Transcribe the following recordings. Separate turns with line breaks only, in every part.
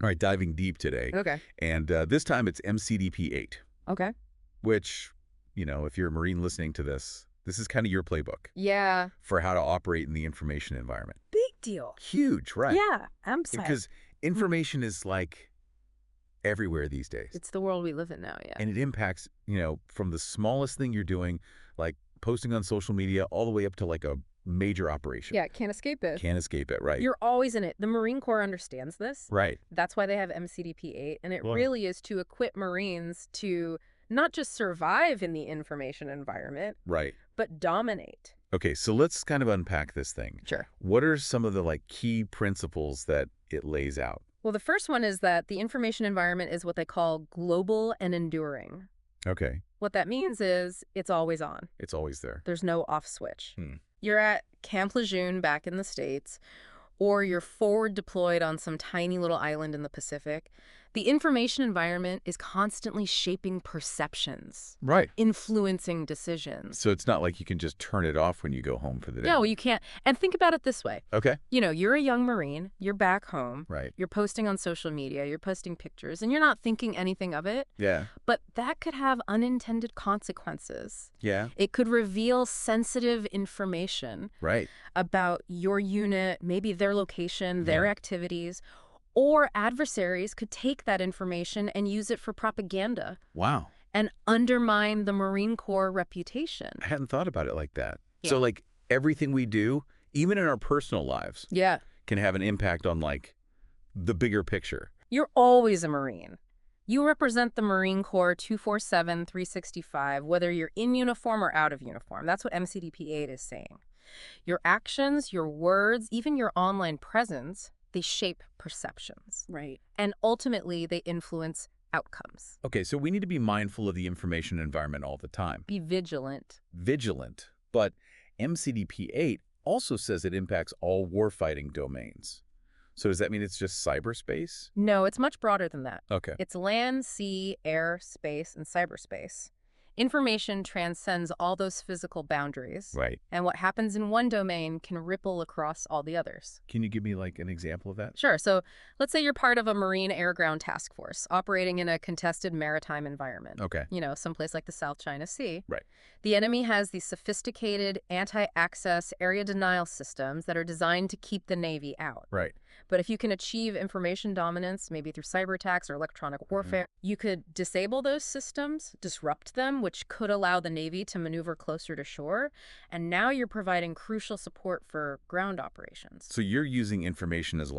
All right, diving deep today.
Okay.
And this time it's MCDP 8,
Okay.
which, if you're a Marine listening to this, this is kind of your playbook
Yeah.
for how to operate in the information environment.
Big deal.
Huge, right?
Yeah. I'm psyched.
Because information is like everywhere these days.
It's the world we live in now, yeah.
And it impacts, from the smallest thing you're doing, like posting on social media, all the way up to like a major operation.
Yeah, can't escape it.
Can't escape it, right?
You're always in it. The Marine Corps understands this.
Right.
That's why they have MCDP 8, and it
Love it.
really is to equip Marines to not just survive in the information environment,
Right.
but dominate.
Okay, so let's kind of unpack this thing.
Sure.
What are some of the key principles that it lays out?
Well, the first one is that the information environment is what they call global and enduring.
Okay.
What that means is it's always on.
It's always there.
There's no off switch.
Hmm.
You're at Camp Lejeune back in the States, or you're forward deployed on some tiny little island in the Pacific. The information environment is constantly shaping perceptions,
Right.
influencing decisions.
So it's not like you can just turn it off when you go home for the day.
No, you can't. And think about it this way.
Okay.
You're a young Marine, you're back home,
Right.
you're posting on social media, you're posting pictures, and you're not thinking anything of it.
Yeah.
But that could have unintended consequences.
Yeah.
It could reveal sensitive information
Right.
about your unit, maybe their location, their
Yeah.
activities, or adversaries could take that information and use it for propaganda
Wow.
and undermine the Marine Corps reputation.
I hadn't thought about it like that.
Yeah.
So everything we do, even in our personal lives,
Yeah.
can have an impact on the bigger picture.
You're always a Marine. You represent the Marine Corps 24/7, 365, whether you're in uniform or out of uniform. That's what MCDP 8 is saying. Your actions, your words, even your online presence, they shape perceptions.
Right.
And ultimately, they influence outcomes.
Okay, so we need to be mindful of the information environment all the time.
Be vigilant.
Vigilant. But MCDP 8 also says it impacts all warfighting domains. So does that mean it's just cyberspace?
No, it's much broader than that.
Okay.
It's land, sea, air, space, and cyberspace. Information transcends all those physical boundaries.
Right.
And what happens in one domain can ripple across all the others.
Can you give me an example of that?
Sure. So let's say you're part of a Marine Air Ground Task Force operating in a contested maritime environment.
Okay.
Someplace like the South China Sea.
Right.
The enemy has these sophisticated anti-access area denial systems that are designed to keep the Navy out.
Right.
But if you can achieve information dominance, maybe through cyber attacks or electronic warfare, you could disable those systems, disrupt them, which could allow the Navy to maneuver closer to shore. And now you're providing crucial support for ground operations.
So you're using information as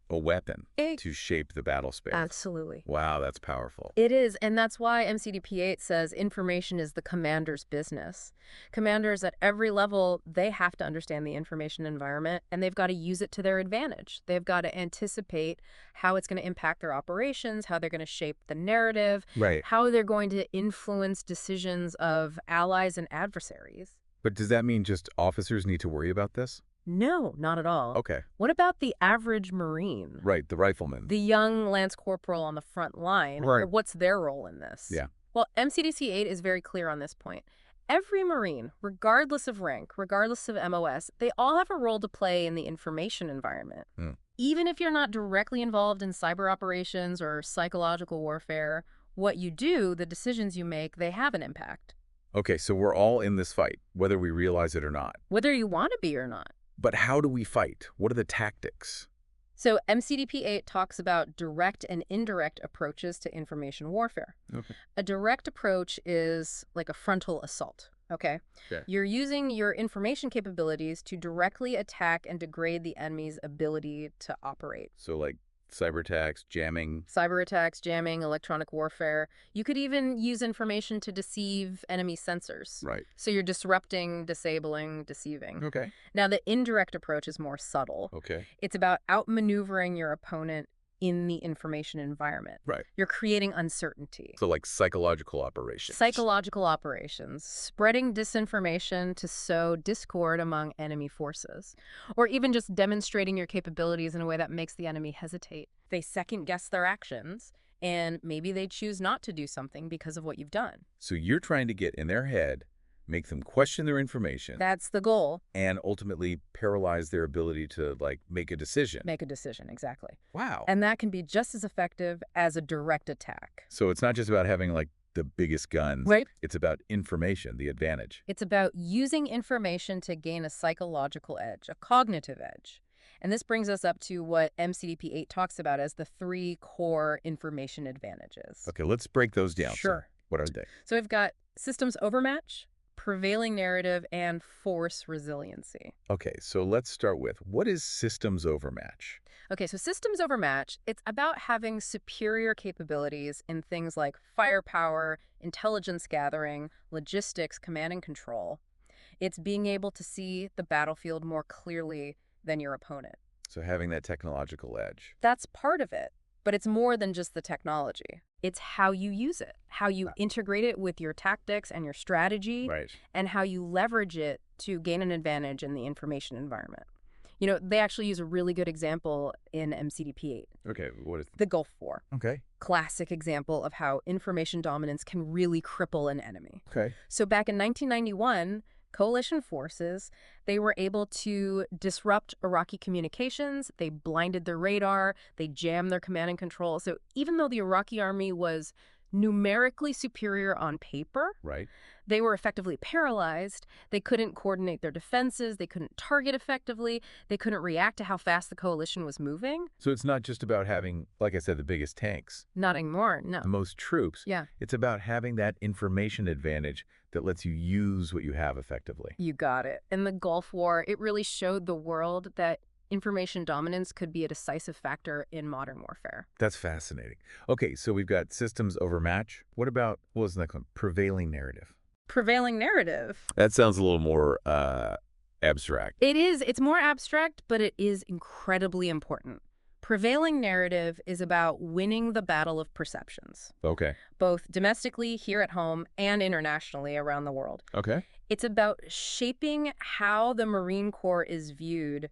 a weapon to shape the battle space.
Absolutely.
Wow, that's powerful.
It is, and that's why MCDP 8 says information is the commander's business. Commanders at every level, they have to understand the information environment, and they've got to use it to their advantage. They've got to anticipate how it's going to impact their operations, how they're going to shape the narrative,
Right.
how they're going to influence decisions of allies and adversaries.
But does that mean just officers need to worry about this?
No, not at all.
Okay.
What about the average Marine?
Right, the rifleman.
The young Lance Corporal on the front line?
Right.
What's their role in this?
Yeah.
Well, MCDC 8 is very clear on this point. Every Marine, regardless of rank, regardless of MOS, they all have a role to play in the information environment. Even if you're not directly involved in cyber operations or psychological warfare, what you do, the decisions you make, they have an impact.
Okay, so we're all in this fight, whether we realize it or not.
Whether you want to be or not.
But how do we fight? What are the tactics?
So MCDP 8 talks about direct and indirect approaches to information warfare.
Okay.
A direct approach is like a frontal assault, okay?
Okay.
You're using your information capabilities to directly attack and degrade the enemy's ability to operate.
So cyber attacks, jamming.
Cyber attacks, jamming, electronic warfare. You could even use information to deceive enemy sensors.
Right.
So you're disrupting, disabling, deceiving.
Okay.
Now, the indirect approach is more subtle.
Okay.
It's about outmaneuvering your opponent in the information environment.
Right.
You're creating uncertainty.
So psychological operations.
Psychological operations, spreading disinformation to sow discord among enemy forces, or even just demonstrating your capabilities in a way that makes the enemy hesitate. They second-guess their actions, and maybe they choose not to do something because of what you've done.
So you're trying to get in their head make them question their information,
That's the goal.
and ultimately paralyze their ability to, like, make a decision.
Make a decision, exactly.
Wow.
And that can be just as effective as a direct attack.
So it's not just about having, like, the biggest guns.
Right.
It's about information, the advantage.
It's about using information to gain a psychological edge, a cognitive edge. And this brings us up to what MCDP 8 talks about as the 3 core information advantages.
Okay, let's break those down.
Sure.
So what are they?
So we've got systems overmatch, prevailing narrative, and force resiliency.
Okay, so let's start with, what is systems overmatch?
Okay, so systems overmatch, it's about having superior capabilities in things like firepower, intelligence gathering, logistics, command and control. It's being able to see the battlefield more clearly than your opponent.
So having that technological edge.
That's part of it, but it's more than just the technology. It's how you use it, how you integrate it with your tactics and your strategy,
Right.
and how you leverage it to gain an advantage in the information environment. You know, they actually use a really good example in MCDP 8.
Okay, what is...
The Gulf War.
Okay.
Classic example of how information dominance can really cripple an enemy.
Okay.
So back in 1991, coalition forces, they were able to disrupt Iraqi communications. They blinded their radar. They jammed their command and control. So even though the Iraqi army was numerically superior on paper,
Right.
they were effectively paralyzed. They couldn't coordinate their defenses. They couldn't target effectively. They couldn't react to how fast the coalition was moving.
So it's not just about having, like I said, the biggest tanks,
Not anymore, no.
the most troops.
Yeah.
It's about having that information advantage that lets you use what you have effectively.
You got it. In the Gulf War, it really showed the world that information dominance could be a decisive factor in modern warfare.
That's fascinating. Okay, so we've got systems overmatch. What about, what was the next one? Prevailing narrative.
Prevailing narrative.
That sounds a little more abstract.
It is. It's more abstract, but it is incredibly important. Prevailing narrative is about winning the battle of perceptions,
Okay.
both domestically here at home and internationally around the world.
Okay.
It's about shaping how the Marine Corps is viewed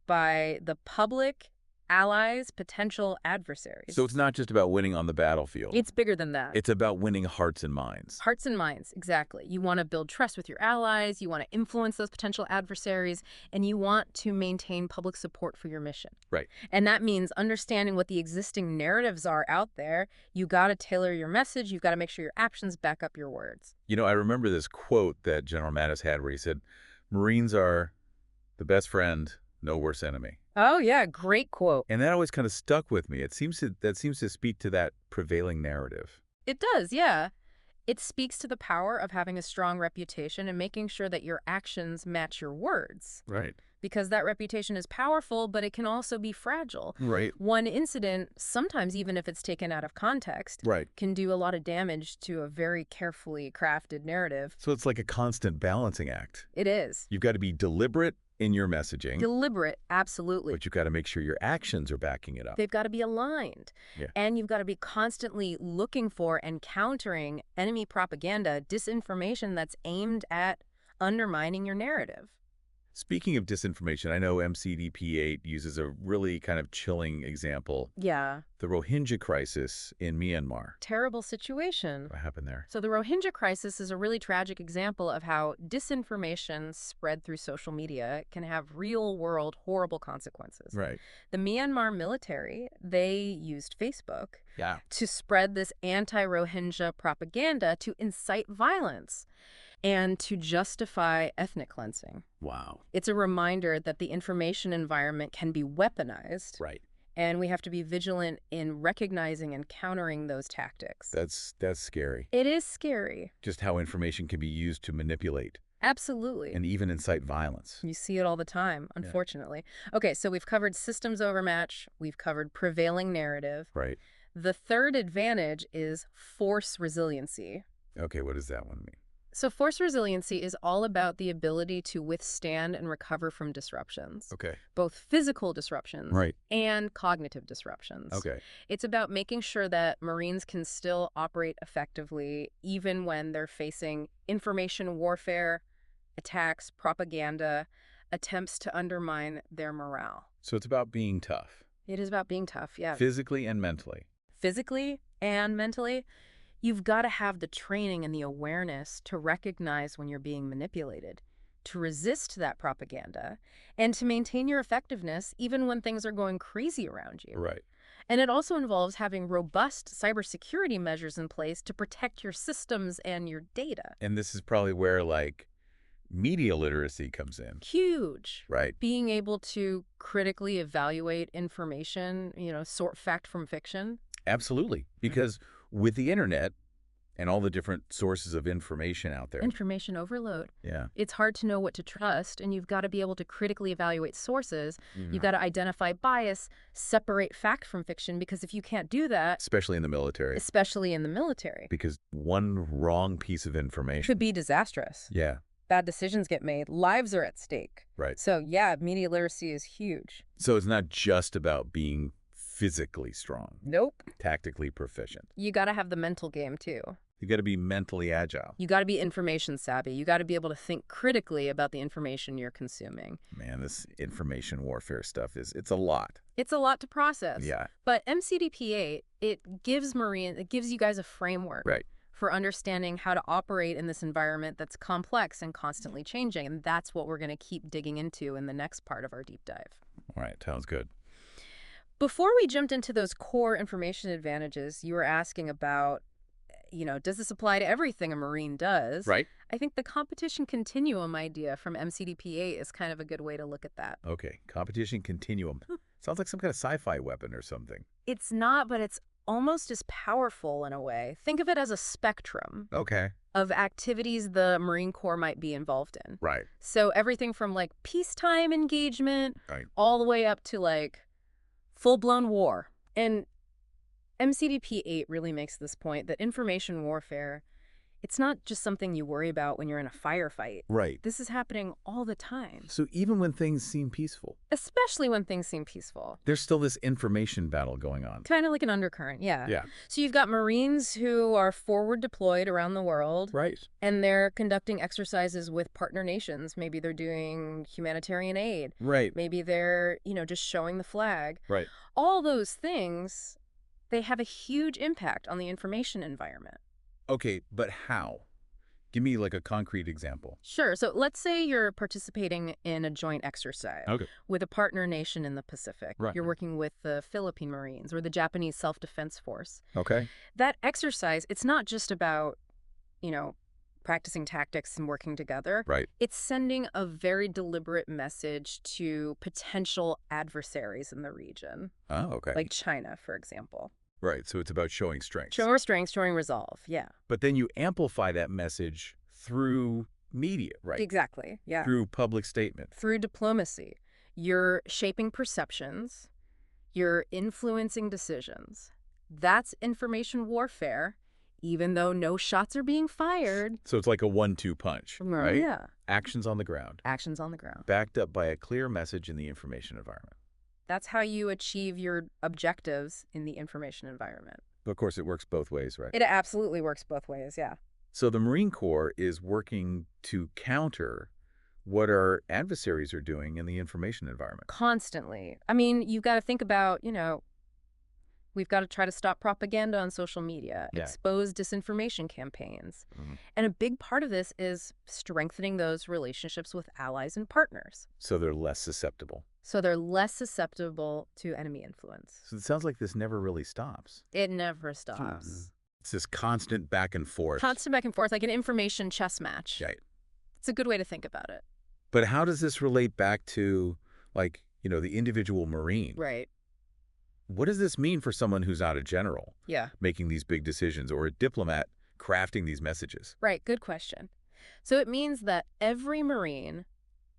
by the public, allies, potential adversaries.
So it's not just about winning on the battlefield.
It's bigger than that.
It's about winning hearts and minds.
Hearts and minds, exactly. You want to build trust with your allies, you want to influence those potential adversaries, and you want to maintain public support for your mission.
Right.
And that means understanding what the existing narratives are out there. You got to tailor your message. You've got to make sure your actions back up your words.
You know, I remember this quote that General Mattis had where he said, Marines are the best friend, no worse enemy.
Oh, yeah, great quote.
And that always kind of stuck with me. That seems to speak to that prevailing narrative.
It does, yeah. It speaks to the power of having a strong reputation and making sure that your actions match your words.
Right.
Because that reputation is powerful, but it can also be fragile.
Right.
One incident, sometimes even if it's taken out of context,
Right.
can do a lot of damage to a very carefully crafted narrative.
So it's like a constant balancing act.
It is.
You've got to be deliberate in your messaging,
Deliberate, absolutely.
but you've got to make sure your actions are backing it up.
They've got to be aligned.
Yeah.
And you've got to be constantly looking for and countering enemy propaganda, disinformation that's aimed at undermining your narrative.
Speaking of disinformation, I know MCDP 8 uses a really kind of chilling example.
Yeah.
The Rohingya crisis in Myanmar.
Terrible situation.
What happened there?
So the Rohingya crisis is a really tragic example of how disinformation spread through social media can have real-world horrible consequences.
Right.
The Myanmar military, they used Facebook
Yeah.
to spread this anti-Rohingya propaganda to incite violence and to justify ethnic cleansing.
Wow.
It's a reminder that the information environment can be weaponized.
Right.
And we have to be vigilant in recognizing and countering those tactics.
That's scary.
It is scary.
Just how information can be used to manipulate
Absolutely.
and even incite violence.
You see it all the time, unfortunately. Okay, so we've covered systems overmatch. We've covered prevailing narrative.
Right.
The third advantage is force resiliency.
Okay, what does that one mean?
So force resiliency is all about the ability to withstand and recover from disruptions,
Okay.
both physical disruptions
Right.
and cognitive disruptions.
Okay.
It's about making sure that Marines can still operate effectively even when they're facing information warfare, attacks, propaganda, attempts to undermine their morale.
So it's about being tough.
It is about being tough, yeah.
Physically and mentally.
Physically and mentally. You've got to have the training and the awareness to recognize when you're being manipulated, to resist that propaganda, and to maintain your effectiveness even when things are going crazy around you.
Right.
And it also involves having robust cybersecurity measures in place to protect your systems and your data.
And this is probably where, like, media literacy comes in.
Huge.
Right.
Being able to critically evaluate information, sort fact from fiction.
Absolutely. Because with the internet and all the different sources of information out there.
Information overload.
Yeah.
It's hard to know what to trust, and you've got to be able to critically evaluate sources. You've got to identify bias, separate fact from fiction, because if you can't do that,
Especially in the military.
Because
one wrong piece of information
could be disastrous.
Yeah.
Bad decisions get made. Lives are at stake.
Right.
So, yeah, media literacy is huge.
So it's not just about being physically strong.
Nope.
Tactically proficient.
You got to have the mental game, too.
You got to be mentally agile.
You got to be information savvy. You got to be able to think critically about the information you're consuming.
Man, this information warfare stuff it's a lot.
It's a lot to process.
Yeah.
But MCDP 8, it gives you guys a framework.
Right.
For understanding how to operate in this environment that's complex and constantly changing. And that's what we're going to keep digging into in the next part of our deep dive.
All right. Sounds good.
Before we jumped into those core information advantages, you were asking about, does this apply to everything a Marine does?
Right.
I think the competition continuum idea from MCDP 8 is kind of a good way to look at that.
Okay. Competition continuum. Sounds like some kind of sci-fi weapon or something.
It's not, but it's almost as powerful in a way. Think of it as a spectrum.
Okay.
Of activities the Marine Corps might be involved in.
Right.
So everything from like peacetime engagement
Right.
all the way up to like full-blown war. And MCDP 8 really makes this point that information warfare, it's not just something you worry about when you're in a firefight.
Right.
This is happening all the time.
So even when things seem peaceful,
Especially when things seem peaceful.
there's still this information battle going on.
Kind of like an undercurrent, yeah.
Yeah.
So you've got Marines who are forward deployed around the world.
Right.
And they're conducting exercises with partner nations. Maybe they're doing humanitarian aid.
Right.
Maybe they're, just showing the flag.
Right.
All those things, they have a huge impact on the information environment.
Okay, but how? Give me like a concrete example.
Sure. So let's say you're participating in a joint exercise
Okay.
with a partner nation in the Pacific.
Right.
You're working with the Philippine Marines or the Japanese Self-Defense Force.
Okay.
That exercise, it's not just about, practicing tactics and working together.
Right.
It's sending a very deliberate message to potential adversaries in the region,
Oh, okay.
like China, for example.
Right, so it's about showing strength.
Showing strength, showing resolve, yeah.
But then you amplify that message through media, right?
Exactly, yeah.
Through public statement.
Through diplomacy. You're shaping perceptions. You're influencing decisions. That's information warfare, even though no shots are being fired.
So it's like a 1-2 punch, right?
Yeah.
Actions on the ground.
Actions on the ground.
Backed up by a clear message in the information environment.
That's how you achieve your objectives in the information environment.
But of course, it works both ways, right?
It absolutely works both ways, yeah.
So the Marine Corps is working to counter what our adversaries are doing in the information environment.
Constantly. I mean, you've got to think about, we've got to try to stop propaganda on social media, expose disinformation campaigns. And a big part of this is strengthening those relationships with allies and partners.
So they're less susceptible.
So they're less susceptible to enemy influence.
So it sounds like this never really stops.
It never stops.
It's this constant back and forth.
Constant back and forth, like an information chess match.
Right.
It's a good way to think about it.
But how does this relate back to, like, the individual Marine?
Right.
What does this mean for someone who's not a general
Yeah.
making these big decisions or a diplomat crafting these messages?
Right. Good question. So it means that every Marine,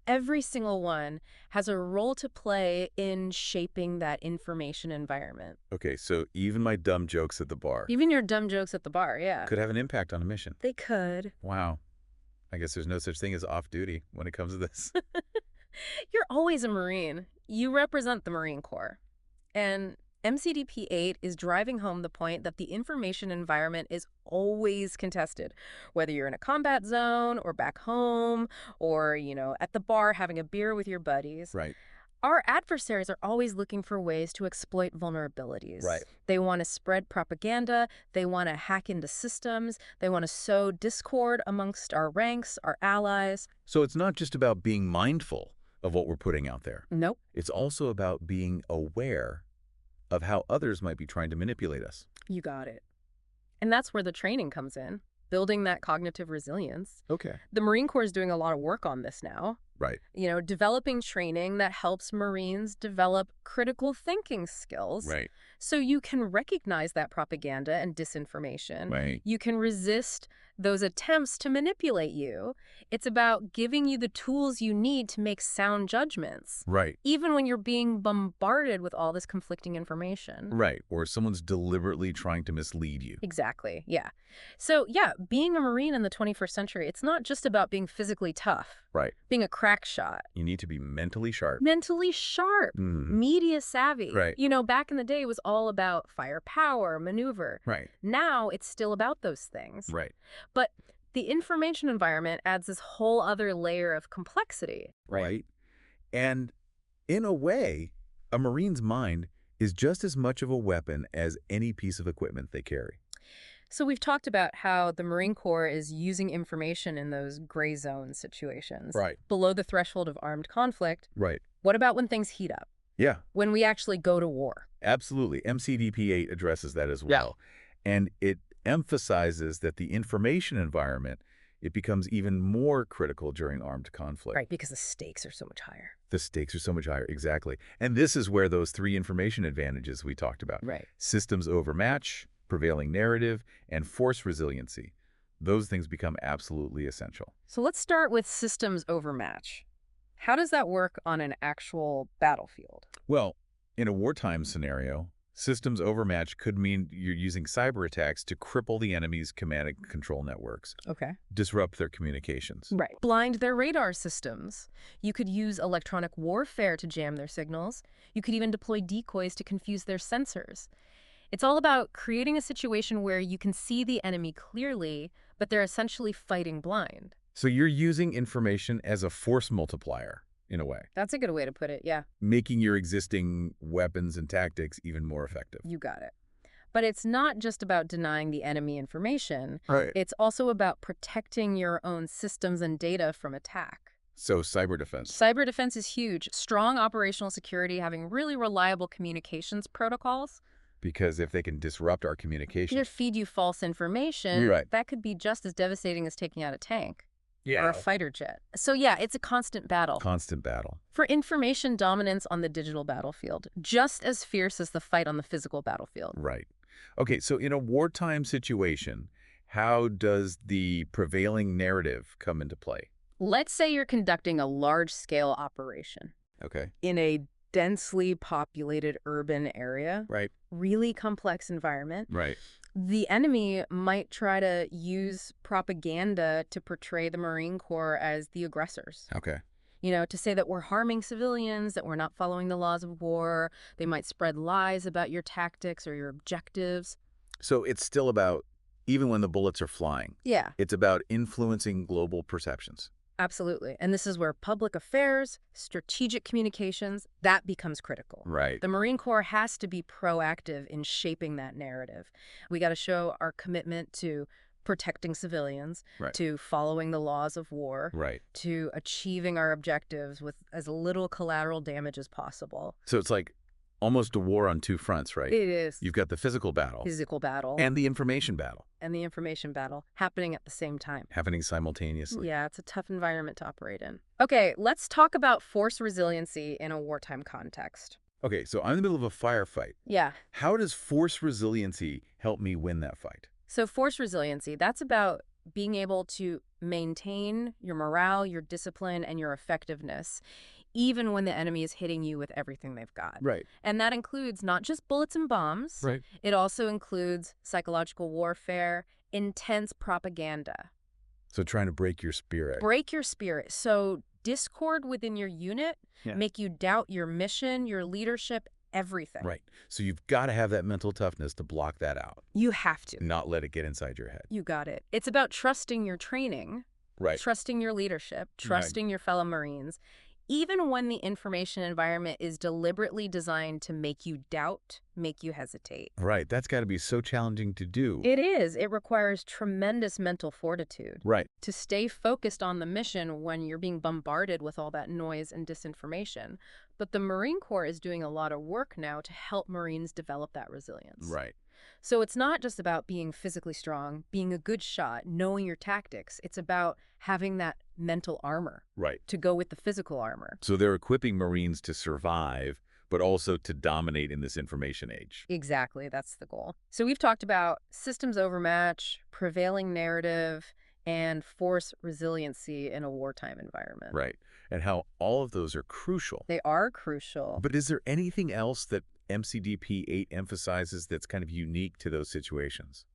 every single one, has a role to play in shaping that information environment.
Okay, so even my dumb jokes at the bar
Even your dumb jokes at the bar, yeah.
could have an impact on a mission.
They could.
Wow. I guess there's no such thing as off-duty when it comes to this.
You're always a Marine. You represent the Marine Corps. And MCDP 8 is driving home the point that the information environment is always contested, whether you're in a combat zone or back home or, at the bar having a beer with your buddies.
Right.
Our adversaries are always looking for ways to exploit vulnerabilities.
Right.
They want to spread propaganda. They want to hack into systems. They want to sow discord amongst our ranks, our allies.
So it's not just about being mindful of what we're putting out there.
Nope.
It's also about being aware of how others might be trying to manipulate us.
You got it. And that's where the training comes in, building that cognitive resilience.
Okay.
The Marine Corps is doing a lot of work on this now.
Right.
Developing training that helps Marines develop critical thinking skills.
Right.
So you can recognize that propaganda and disinformation.
Right.
You can resist those attempts to manipulate you. It's about giving you the tools you need to make sound judgments.
Right.
Even when you're being bombarded with all this conflicting information.
Right. Or someone's deliberately trying to mislead you.
Exactly, yeah. So, yeah, being a Marine in the 21st century, it's not just about being physically tough.
Right.
Being a crack shot.
You need to be mentally sharp.
Mentally sharp. Media savvy.
Right.
Back in the day, it was all about firepower, maneuver.
Right.
Now, it's still about those things.
Right.
But the information environment adds this whole other layer of complexity.
Right. And in a way, a Marine's mind is just as much of a weapon as any piece of equipment they carry.
So we've talked about how the Marine Corps is using information in those gray zone situations.
Right.
Below the threshold of armed conflict.
Right.
What about when things heat up?
Yeah.
When we actually go to war?
Absolutely. MCDP 8 addresses that as well. And it emphasizes that the information environment, it becomes even more critical during armed conflict.
Right, because the stakes are so much higher.
The stakes are so much higher, exactly. And this is where those three information advantages we talked about.
Right.
Systems overmatch, prevailing narrative, and force resiliency. Those things become absolutely essential.
So let's start with systems overmatch. How does that work on an actual battlefield?
Well, in a wartime scenario, systems overmatch could mean you're using cyber attacks to cripple the enemy's command and control networks,
Okay.
disrupt their communications.
Right. Blind their radar systems. You could use electronic warfare to jam their signals. You could even deploy decoys to confuse their sensors. It's all about creating a situation where you can see the enemy clearly, but they're essentially fighting blind.
So you're using information as a force multiplier, in a way,
That's a good way to put it, yeah.
making your existing weapons and tactics even more effective.
You got it. But it's not just about denying the enemy information.
Right.
It's also about protecting your own systems and data from attack.
So cyber defense.
Cyber defense is huge. Strong operational security, having really reliable communications protocols.
Because if they can disrupt our
Either
communication.
feed you false information,
Right.
that could be just as devastating as taking out a tank or
Yeah.
a fighter jet. So yeah, it's a constant battle.
Constant battle.
For information dominance on the digital battlefield, just as fierce as the fight on the physical battlefield.
Right. Okay, so in a wartime situation, how does the prevailing narrative come into play?
Let's say you're conducting a large-scale operation
Okay.
in a densely populated urban area,
Right.
really complex environment.
Right.
The enemy might try to use propaganda to portray the Marine Corps as the aggressors.
Okay.
To say that we're harming civilians, that we're not following the laws of war. They might spread lies about your tactics or your objectives.
So it's still about, even when the bullets are flying,
Yeah,
it's about influencing global perceptions.
absolutely. And this is where public affairs, strategic communications, that becomes critical.
Right.
The Marine Corps has to be proactive in shaping that narrative. We got to show our commitment to protecting civilians,
Right.
to following the laws of war,
Right.
to achieving our objectives with as little collateral damage as possible.
So it's like almost a war on two fronts, right?
It is
You've got the physical battle
physical battle
and the information battle
and the information battle happening at the same time.
happening simultaneously.
Yeah, it's a tough environment to operate in. Okay, let's talk about force resiliency in a wartime context.
Okay, so I'm in the middle of a firefight.
Yeah.
How does force resiliency help me win that fight?
So force resiliency, that's about being able to maintain your morale, your discipline, and your effectiveness, even when the enemy is hitting you with everything they've got.
Right.
And that includes not just bullets and bombs.
Right.
It also includes psychological warfare, intense propaganda.
So trying to break your spirit.
Break your spirit. So discord within your unit,
Yeah.
make you doubt your mission, your leadership, everything.
Right. So you've got to have that mental toughness to block that out,
You have to.
not let it get inside your head.
You got it. It's about trusting your training,
Right.
trusting your leadership, trusting your fellow Marines, even when the information environment is deliberately designed to make you doubt, make you hesitate.
Right. That's got to be so challenging to do.
It is. It requires tremendous mental fortitude.
Right.
To stay focused on the mission when you're being bombarded with all that noise and disinformation. But the Marine Corps is doing a lot of work now to help Marines develop that resilience.
Right.
So it's not just about being physically strong, being a good shot, knowing your tactics. It's about having that mental armor
Right.
to go with the physical armor.
So they're equipping Marines to survive, but also to dominate in this information age.
Exactly. That's the goal. So we've talked about systems overmatch, prevailing narrative, and force resiliency in a wartime environment.
Right. And how all of those are crucial.
They are crucial.
But is there anything else that MCDP 8 emphasizes that's kind of unique to those situations?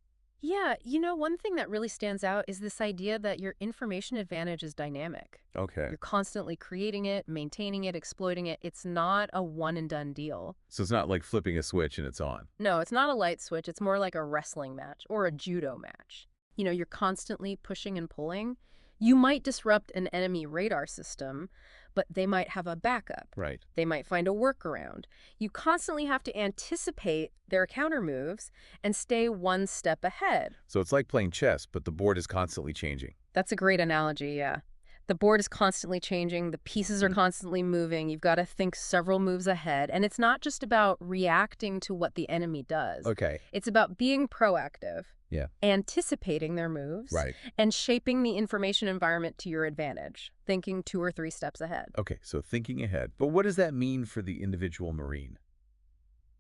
Yeah, one thing that really stands out is this idea that your information advantage is dynamic.
Okay.
You're constantly creating it, maintaining it, exploiting it. It's not a one-and-done deal.
So it's not like flipping a switch and it's on.
No, it's not a light switch. It's more like a wrestling match or a judo match. You're constantly pushing and pulling. You might disrupt an enemy radar system, but they might have a backup.
Right.
They might find a workaround. You constantly have to anticipate their counter moves and stay one step ahead.
So it's like playing chess, but the board is constantly changing.
That's a great analogy, yeah. The board is constantly changing. The pieces are constantly moving. You've got to think several moves ahead. And it's not just about reacting to what the enemy does.
Okay.
It's about being proactive.
Yeah.
Anticipating their moves.
Right.
And shaping the information environment to your advantage. Thinking 2 or 3 steps ahead.
Okay, so thinking ahead. But what does that mean for the individual Marine?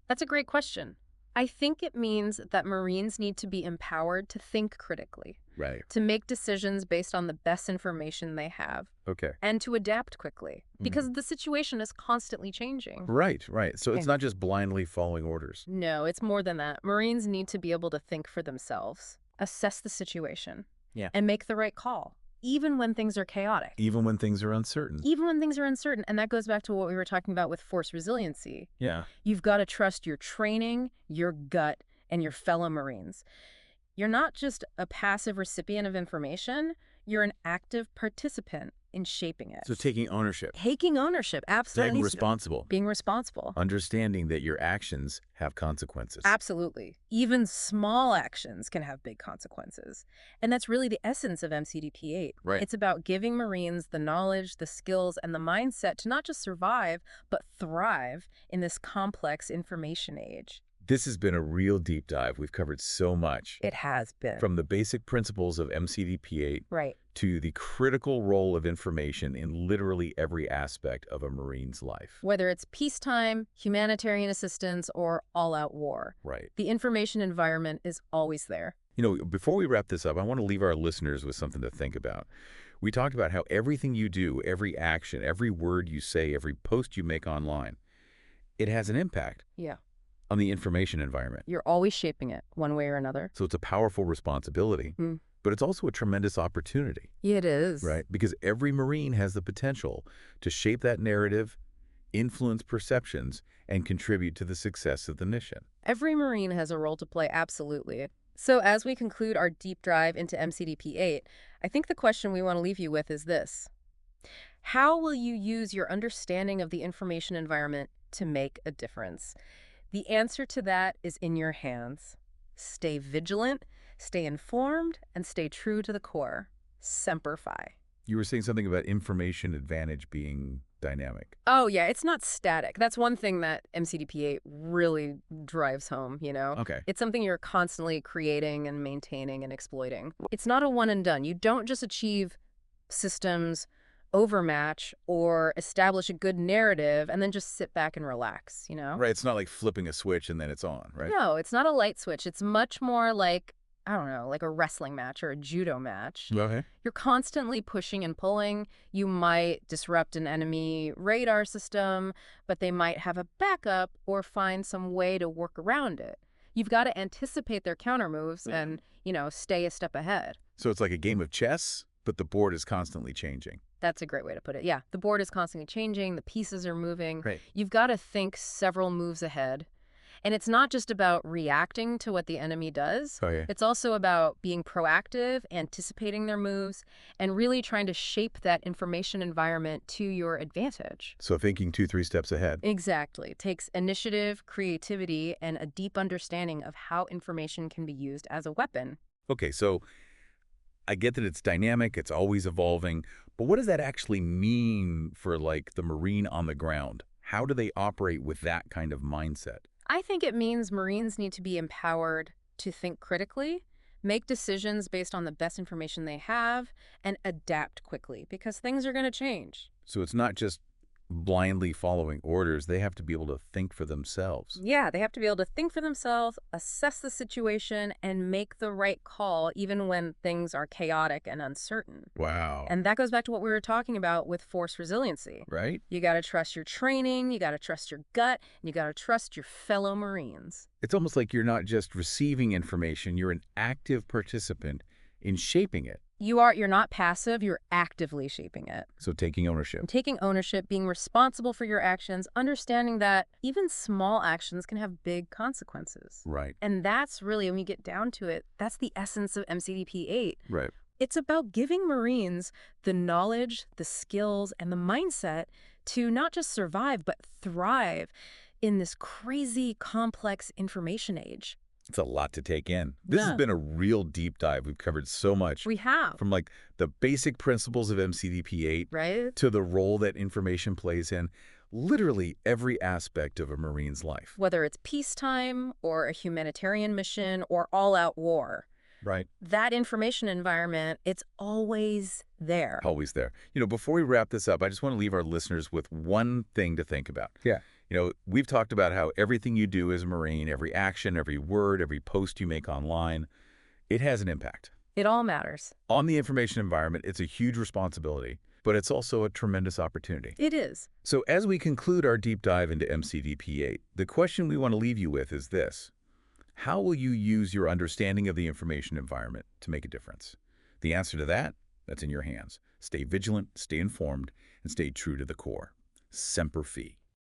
That's a great question. I think it means that Marines need to be empowered to think critically.
Right.
To make decisions based on the best information they have.
Okay.
And to adapt quickly. Because the situation is constantly changing.
Right, right. So it's not just blindly following orders.
No, it's more than that. Marines need to be able to think for themselves, assess the situation, and make the right call, even when things are chaotic.
Even when things are uncertain.
Even when things are uncertain. And that goes back to what we were talking about with force resiliency.
Yeah.
You've got to trust your training, your gut, and your fellow Marines. You're not just a passive recipient of information, you're an active participant in shaping it.
So taking ownership.
Taking ownership, absolutely.
Being responsible.
Being responsible.
Understanding that your actions have consequences.
Absolutely. Even small actions can have big consequences. And that's really the essence of MCDP 8.
Right.
It's about giving Marines the knowledge, the skills, and the mindset to not just survive, but thrive in this complex information age.
This has been a real deep dive. We've covered so much.
It has been.
From the basic principles of MCDP 8
right.
to the critical role of information in literally every aspect of a Marine's life.
Whether it's peacetime, humanitarian assistance, or all-out war.
Right.
The information environment is always there.
Before we wrap this up, I want to leave our listeners with something to think about. We talked about how everything you do, every action, every word you say, every post you make online, it has an impact.
Yeah.
On the information environment.
You're always shaping it one way or another.
So it's a powerful responsibility, but it's also a tremendous opportunity.
It is.
Right? Because every Marine has the potential to shape that narrative, influence perceptions, and contribute to the success of the mission.
Every Marine has a role to play, absolutely. So as we conclude our deep dive into MCDP 8, I think the question we want to leave you with is this. How will you use your understanding of the information environment to make a difference? The answer to that is in your hands. Stay vigilant, stay informed, and stay true to the core. Semper Fi.
You were saying something about information advantage being dynamic.
Oh, yeah, it's not static. That's one thing that MCDP 8 really drives home,
Okay.
It's something you're constantly creating and maintaining and exploiting. It's not a one and done. You don't just achieve systems overmatch or establish a good narrative and then just sit back and relax,
Right, it's not like flipping a switch and then it's on, right?
No, it's not a light switch. It's much more like, I don't know, like a wrestling match or a judo match.
Okay.
You're constantly pushing and pulling. You might disrupt an enemy radar system, but they might have a backup or find some way to work around it. You've got to anticipate their counter moves and, stay a step ahead.
So it's like a game of chess, but the board is constantly changing.
That's a great way to put it. Yeah, the board is constantly changing. The pieces are moving.
Right.
You've got to think several moves ahead. And it's not just about reacting to what the enemy does.
Oh, yeah.
It's also about being proactive, anticipating their moves, and really trying to shape that information environment to your advantage.
So thinking 2, 3 steps ahead.
Exactly. It takes initiative, creativity, and a deep understanding of how information can be used as a weapon.
Okay, so I get that it's dynamic, it's always evolving, but what does that actually mean for, like, the Marine on the ground? How do they operate with that kind of mindset?
I think it means Marines need to be empowered to think critically, make decisions based on the best information they have, and adapt quickly because things are going to change.
So it's not just blindly following orders, they have to be able to think for themselves.
Yeah, they have to be able to think for themselves, assess the situation, and make the right call even when things are chaotic and uncertain.
Wow.
And that goes back to what we were talking about with force resiliency.
Right?
You got to trust your training, you got to trust your gut, and you got to trust your fellow Marines.
It's almost like you're not just receiving information, you're an active participant in shaping it.
You're not passive, you're actively shaping it.
So taking ownership.
And taking ownership, being responsible for your actions, understanding that even small actions can have big consequences.
Right.
And that's really, when you get down to it, that's the essence of MCDP 8.
Right.
It's about giving Marines the knowledge, the skills, and the mindset to not just survive, but thrive in this crazy, complex information age.
It's a lot to take in. This has
Yeah.
been a real deep dive. We've covered so much.
We have,
From like the basic principles of MCDP 8
right?
to the role that information plays in literally every aspect of a Marine's life.
Whether it's peacetime or a humanitarian mission or all-out war,
Right.
that information environment, it's always there.
Always there. Before we wrap this up, I just want to leave our listeners with one thing to think about.
Yeah.
We've talked about how everything you do as a Marine, every action, every word, every post you make online, it has an impact.
It all matters.
On the information environment, it's a huge responsibility, but it's also a tremendous opportunity.
It is.
So as we conclude our deep dive into MCDP 8, the question we want to leave you with is this. How will you use your understanding of the information environment to make a difference? The answer to that, that's in your hands. Stay vigilant, stay informed, and stay true to the core. Semper Fi.